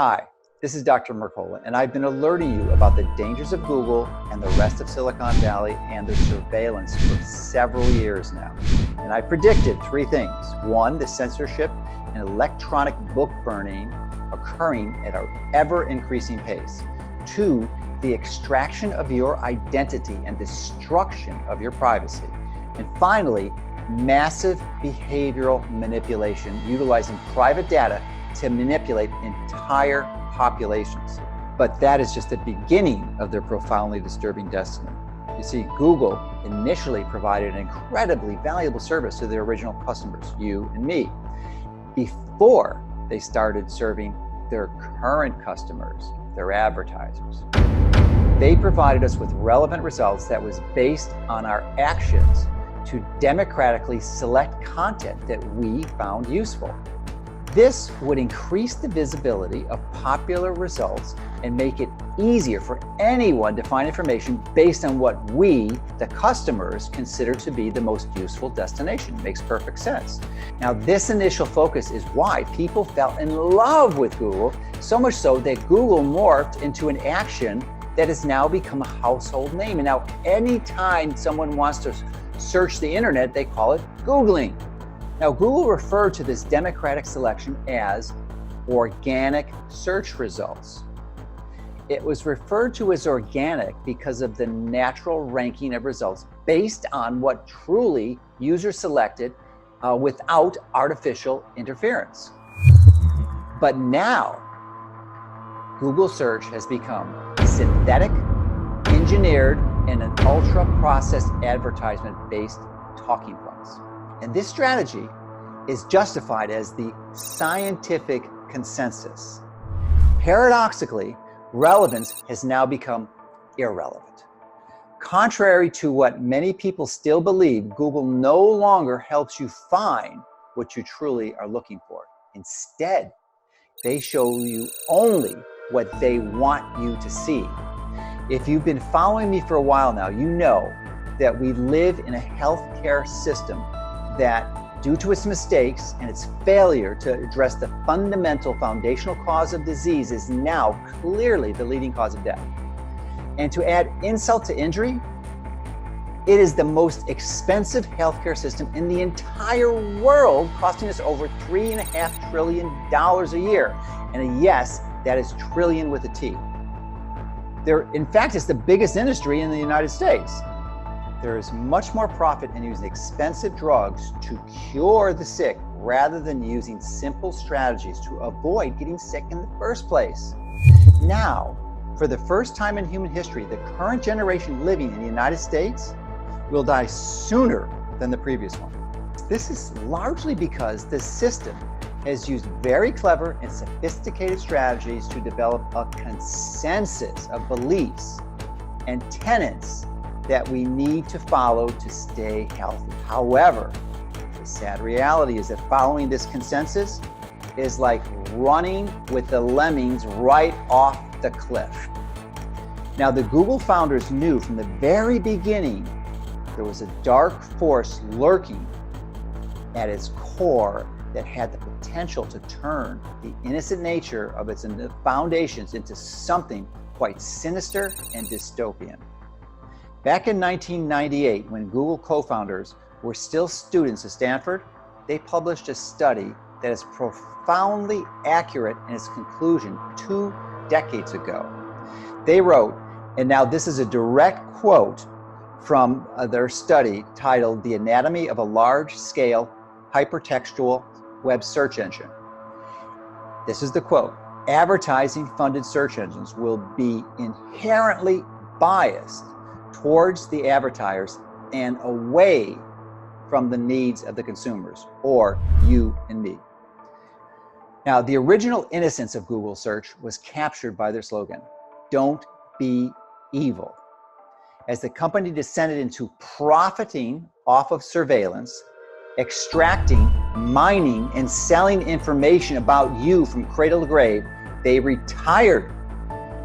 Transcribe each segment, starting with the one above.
Hi, this is Dr. Mercola, and I've been alerting you about the dangers of Google and the rest of Silicon Valley and their surveillance for several years now. And I predicted three things. One, the censorship and electronic book burning occurring at an ever-increasing pace. Two, the extraction of your identity and destruction of your privacy. And finally, massive behavioral manipulation utilizing private data to manipulate entire populations. But that is just the beginning of their profoundly disturbing destiny. You see, Google initially provided an incredibly valuable service to their original customers, you and me, before they started serving their current customers, their advertisers. They provided us with relevant results that was based on our actions to democratically select content that we found useful. This would increase the visibility of popular results and make it easier for anyone to find information based on what we, the customers, consider to be the most useful destination. Makes perfect sense. Now, this initial focus is why people fell in love with Google, so much so that Google morphed into an action that has now become a household name. And now anytime someone wants to search the internet, they call it Googling. Now, Google referred to this democratic selection as organic search results. It was referred to as organic because of the natural ranking of results based on what truly users selected without artificial interference. But now, Google search has become synthetic, engineered, and an ultra-processed advertisement-based talking points. And this strategy is justified as the scientific consensus. Paradoxically, relevance has now become irrelevant. Contrary to what many people still believe, Google no longer helps you find what you truly are looking for. Instead, they show you only what they want you to see. If you've been following me for a while now, you know that we live in a healthcare system that, due to its mistakes and its failure to address the fundamental foundational cause of disease, is now clearly the leading cause of death. And to add insult to injury, it is the most expensive healthcare system in the entire world, costing us over $3.5 trillion a year. And yes, that is trillion with a T. In fact, it's the biggest industry in the United States. There is much more profit in using expensive drugs to cure the sick rather than using simple strategies to avoid getting sick in the first place. Now, for the first time in human history, the current generation living in the United States will die sooner than the previous one. This is largely because the system has used very clever and sophisticated strategies to develop a consensus of beliefs and tenets that we need to follow to stay healthy. However, the sad reality is that following this consensus is like running with the lemmings right off the cliff. Now, the Google founders knew from the very beginning there was a dark force lurking at its core that had the potential to turn the innocent nature of its foundations into something quite sinister and dystopian. Back in 1998, when Google co-founders were still students at Stanford, they published a study that is profoundly accurate in its conclusion 2 decades ago. They wrote, and now this is a direct quote from their study titled "The Anatomy of a Large-Scale Hypertextual Web Search Engine." This is the quote: "Advertising-funded search engines will be inherently biased towards the advertisers and away from the needs of the consumers, or you and me." Now, the original innocence of Google search was captured by their slogan, "Don't be evil." As the company descended into profiting off of surveillance, extracting, mining, and selling information about you from cradle to grave, they retired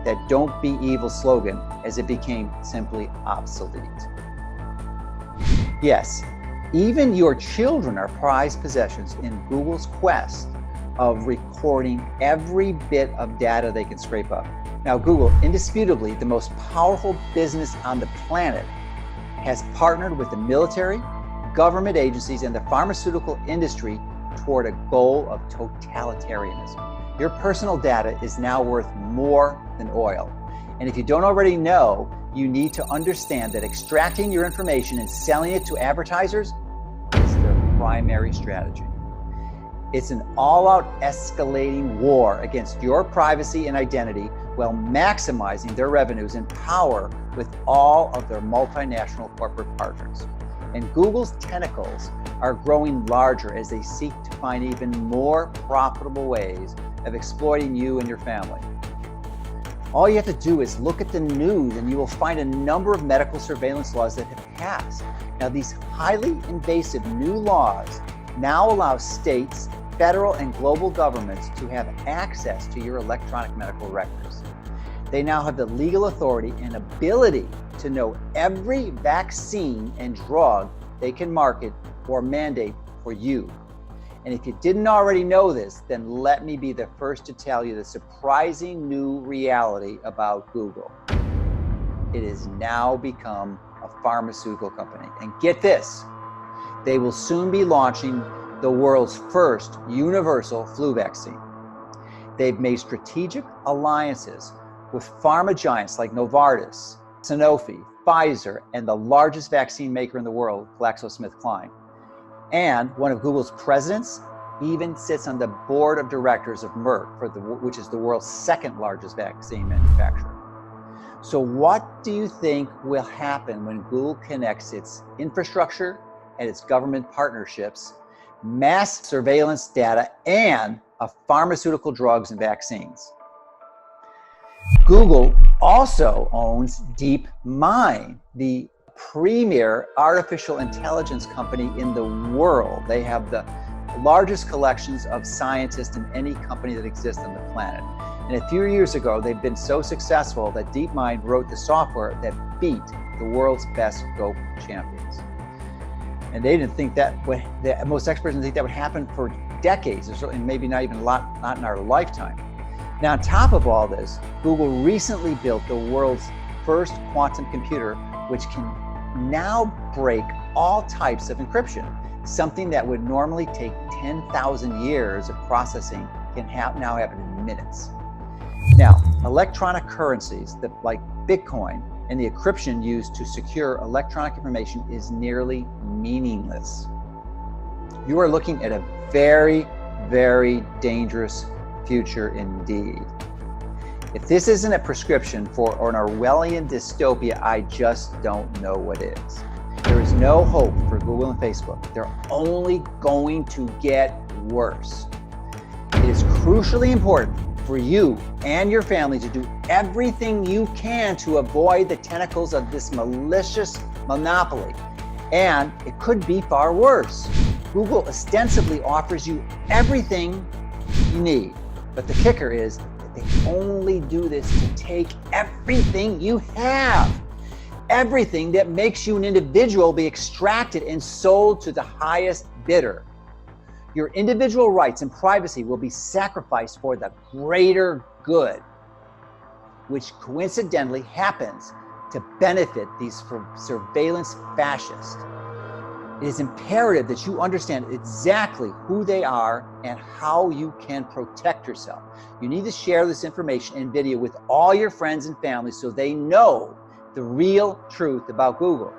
that "Don't be evil" slogan as it became simply obsolete. Yes, even your children are prized possessions in Google's quest of recording every bit of data they can scrape up. Now, Google, indisputably the most powerful business on the planet, has partnered with the military, government agencies, and the pharmaceutical industry toward a goal of totalitarianism. Your personal data is now worth more than oil. And if you don't already know, you need to understand that extracting your information and selling it to advertisers is their primary strategy. It's an all-out escalating war against your privacy and identity while maximizing their revenues and power with all of their multinational corporate partners. And Google's tentacles are growing larger as they seek to find even more profitable ways of exploiting you and your family. All you have to do is look at the news and you will find a number of medical surveillance laws that have passed. Now, these highly invasive new laws now allow states, federal and global governments to have access to your electronic medical records. They now have the legal authority and ability to know every vaccine and drug they can market or mandate for you. And if you didn't already know this, then let me be the first to tell you the surprising new reality about Google. It has now become a pharmaceutical company. And get this, they will soon be launching the world's first universal flu vaccine. They've made strategic alliances with pharma giants like Novartis, Sanofi, Pfizer, and the largest vaccine maker in the world, GlaxoSmithKline. And one of Google's presidents even sits on the board of directors of Merck, which is the world's second largest vaccine manufacturer. So what do you think will happen when Google connects its infrastructure and its government partnerships, mass surveillance data, and pharmaceutical drugs and vaccines? Google also owns DeepMind, the premier artificial intelligence company in the world. They have the largest collections of scientists in any company that exists on the planet. And a few years ago, they've been so successful that DeepMind wrote the software that beat the world's best Go champions. And they didn't think most experts didn't think that would happen for decades, and maybe not even not in our lifetime. Now, on top of all this, Google recently built the world's first quantum computer, which can now break all types of encryption. Something that would normally take 10,000 years of processing can now happen in minutes. Now, electronic currencies like Bitcoin and the encryption used to secure electronic information is nearly meaningless. You are looking at a very, very dangerous future indeed. If this isn't a prescription for an Orwellian dystopia, I just don't know what is. There is no hope for Google and Facebook. They're only going to get worse. It is crucially important for you and your family to do everything you can to avoid the tentacles of this malicious monopoly. And it could be far worse. Google ostensibly offers you everything you need. But the kicker is that they only do this to take everything you have. Everything that makes you an individual be extracted and sold to the highest bidder. Your individual rights and privacy will be sacrificed for the greater good, which coincidentally happens to benefit these surveillance fascists. It is imperative that you understand exactly who they are and how you can protect yourself. You need to share this information and video with all your friends and family so they know the real truth about Google.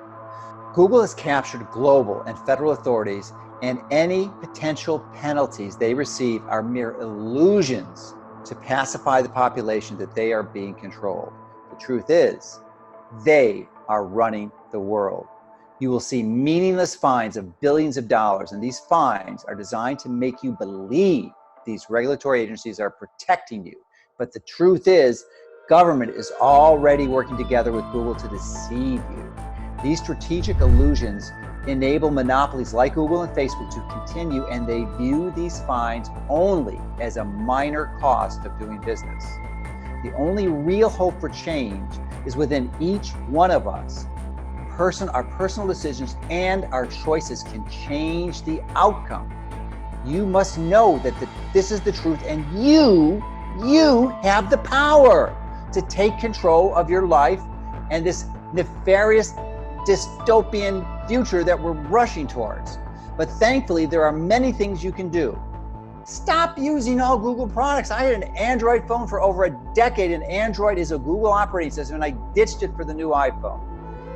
Google has captured global and federal authorities, and any potential penalties they receive are mere illusions to pacify the population that they are being controlled. The truth is, they are running the world. You will see meaningless fines of billions of dollars, and these fines are designed to make you believe these regulatory agencies are protecting you. But the truth is, government is already working together with Google to deceive you. These strategic illusions enable monopolies like Google and Facebook to continue, and they view these fines only as a minor cost of doing business. The only real hope for change is within each one of us. Our personal decisions and our choices can change the outcome. You must know that this is the truth, and you have the power to take control of your life and this nefarious dystopian future that we're rushing towards. But thankfully, there are many things you can do. Stop using all Google products. I had an Android phone for over a decade, and Android is a Google operating system, and I ditched it for the new iPhone.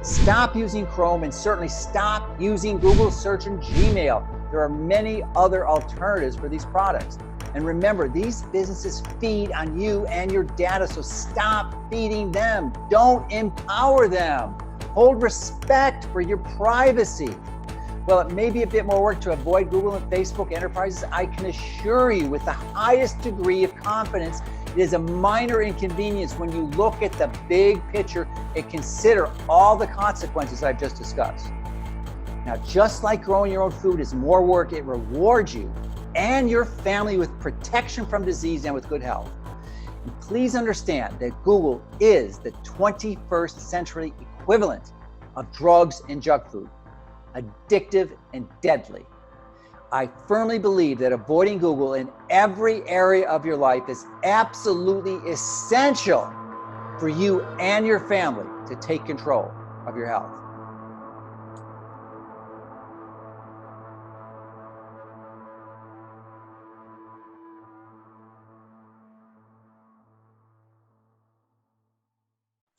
Stop using Chrome, and certainly stop using Google Search and Gmail. There are many other alternatives for these products. And remember, these businesses feed on you and your data, so stop feeding them. Don't empower them. Hold respect for your privacy. Well, it may be a bit more work to avoid Google and Facebook enterprises. I can assure you with the highest degree of confidence, it is a minor inconvenience when you look at the big picture and consider all the consequences I've just discussed. Now, just like growing your own food is more work, it rewards you and your family with protection from disease and with good health. And please understand that Google is the 21st century equivalent of drugs and junk food, addictive and deadly. I firmly believe that avoiding Google in every area of your life is absolutely essential for you and your family to take control of your health.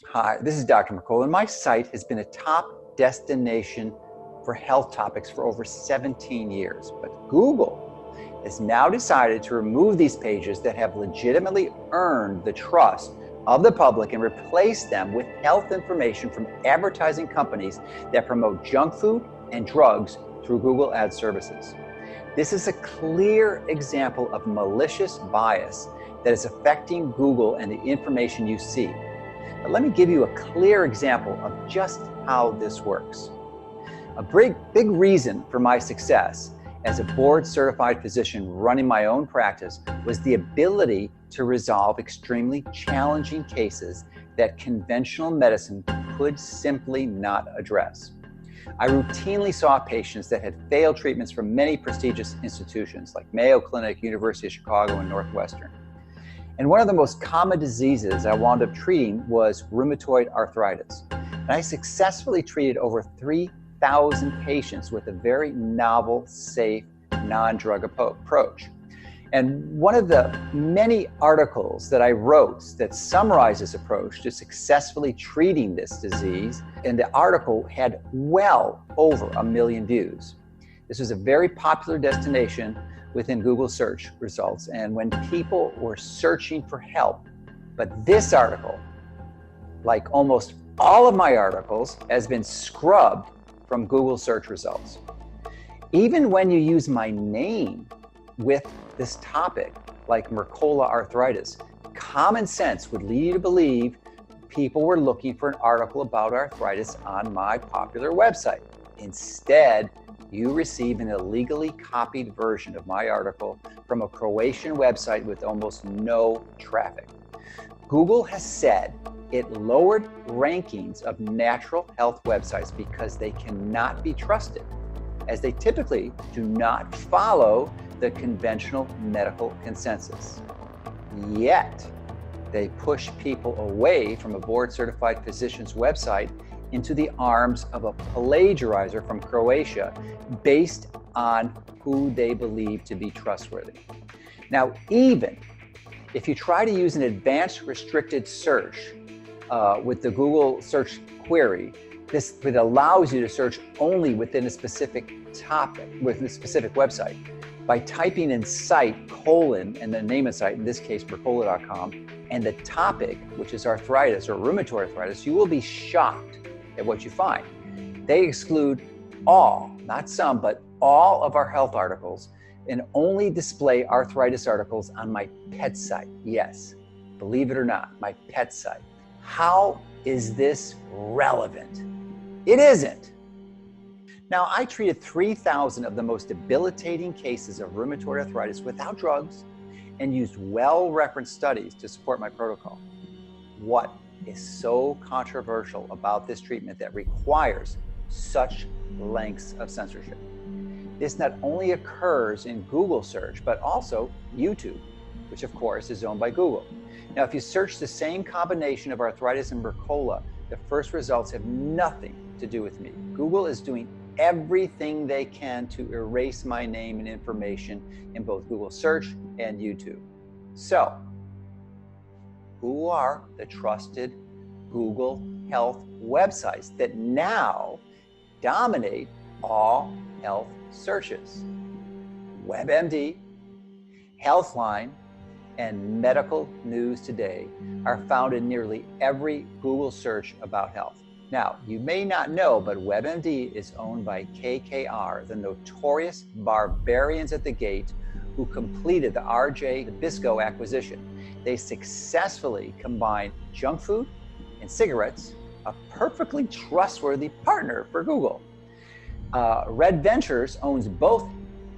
Hi, this is Dr. Mercola, and my site has been a top destination for health topics for over 17 years. But Google has now decided to remove these pages that have legitimately earned the trust of the public and replace them with health information from advertising companies that promote junk food and drugs through Google Ad services. This is a clear example of malicious bias that is affecting Google and the information you see. But let me give you a clear example of just how this works. A big reason for my success as a board-certified physician running my own practice was the ability to resolve extremely challenging cases that conventional medicine could simply not address. I routinely saw patients that had failed treatments from many prestigious institutions like Mayo Clinic, University of Chicago, and Northwestern. And one of the most common diseases I wound up treating was rheumatoid arthritis. And I successfully treated over 3,000 patients with a very novel, safe, non-drug approach. And one of the many articles that I wrote that summarized this approach to successfully treating this disease, and the article had well over 1 million views. This was a very popular destination within Google search results, and when people were searching for help. But this article, like almost all of my articles, has been scrubbed from Google search results. Even when you use my name with this topic, like Mercola arthritis, common sense would lead you to believe people were looking for an article about arthritis on my popular website. Instead, you receive an illegally copied version of my article from a Croatian website with almost no traffic. Google has said it lowered rankings of natural health websites because they cannot be trusted, as they typically do not follow the conventional medical consensus. Yet, they push people away from a board-certified physician's website into the arms of a plagiarizer from Croatia based on who they believe to be trustworthy. Now, even if you try to use an advanced restricted search with the Google search query, it allows you to search only within a specific topic, within a specific website. By typing in site : and the name of the site, in this case, Mercola.com, and the topic, which is arthritis or rheumatoid arthritis, you will be shocked at what you find. They exclude all, not some, but all of our health articles and only display arthritis articles on my pet site. Yes, believe it or not, my pet site. How is this relevant? It isn't. Now, I treated 3,000 of the most debilitating cases of rheumatoid arthritis without drugs and used well-referenced studies to support my protocol. What is so controversial about this treatment that requires such lengths of censorship? This not only occurs in Google search, but also YouTube, which of course is owned by Google. Now, if you search the same combination of arthritis and Mercola, the first results have nothing to do with me. Google is doing everything they can to erase my name and information in both Google search and YouTube. So, who are the trusted Google health websites that now dominate all health searches? WebMD, Healthline, and Medical News Today are found in nearly every Google search about health. Now, you may not know, but WebMD is owned by KKR, the notorious barbarians at the gate who completed the RJ Nabisco acquisition. They successfully combined junk food and cigarettes, a perfectly trustworthy partner for Google. Red Ventures owns both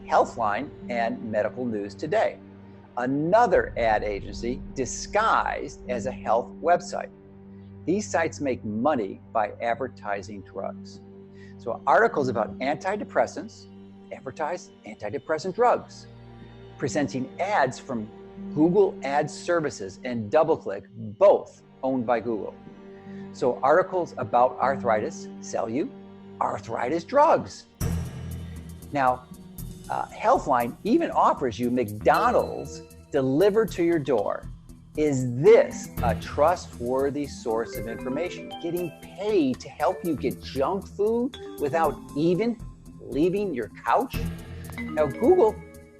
Healthline and Medical News Today, another ad agency disguised as a health website. These sites make money by advertising drugs. So articles about antidepressants advertise antidepressant drugs, presenting ads from Google Ad Services and DoubleClick, both owned by Google. So articles about arthritis sell you arthritis drugs. Now, Healthline even offers you McDonald's delivered to your door. Is this a trustworthy source of information? Getting paid to help you get junk food without even leaving your couch? Now, Google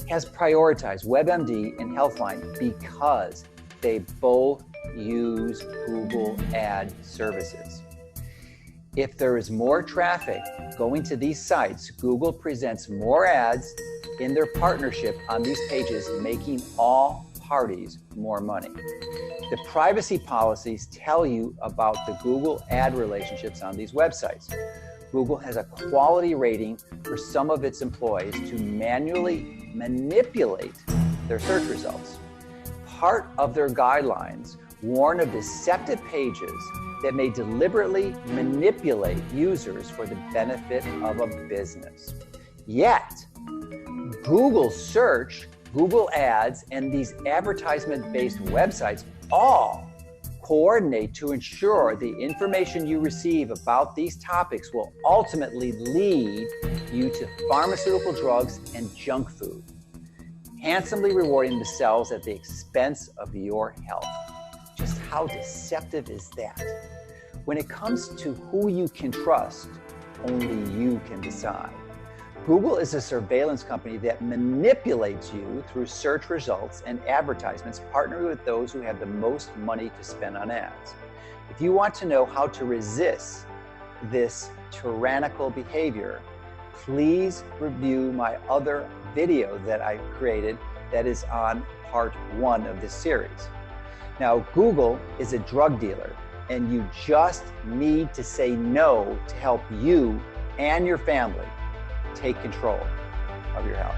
has prioritized WebMD and Healthline because they both use Google Ad Services. If there is more traffic going to these sites, Google presents more ads in their partnership on these pages, making all parties more money. The privacy policies tell you about the Google ad relationships on these websites. Google has a quality rating for some of its employees to manually manipulate their search results. Part of their guidelines warn of deceptive pages that may deliberately manipulate users for the benefit of a business. Yet, Google search, Google ads, and these advertisement-based websites all coordinate to ensure the information you receive about these topics will ultimately lead you to pharmaceutical drugs and junk food, handsomely rewarding themselves at the expense of your health. Just how deceptive is that? When it comes to who you can trust, only you can decide. Google is a surveillance company that manipulates you through search results and advertisements, partnering with those who have the most money to spend on ads. If you want to know how to resist this tyrannical behavior, please review my other video that I created that is on part 1 of this series. Now, Google is a drug dealer, and you just need to say no to help you and your family take control of your health.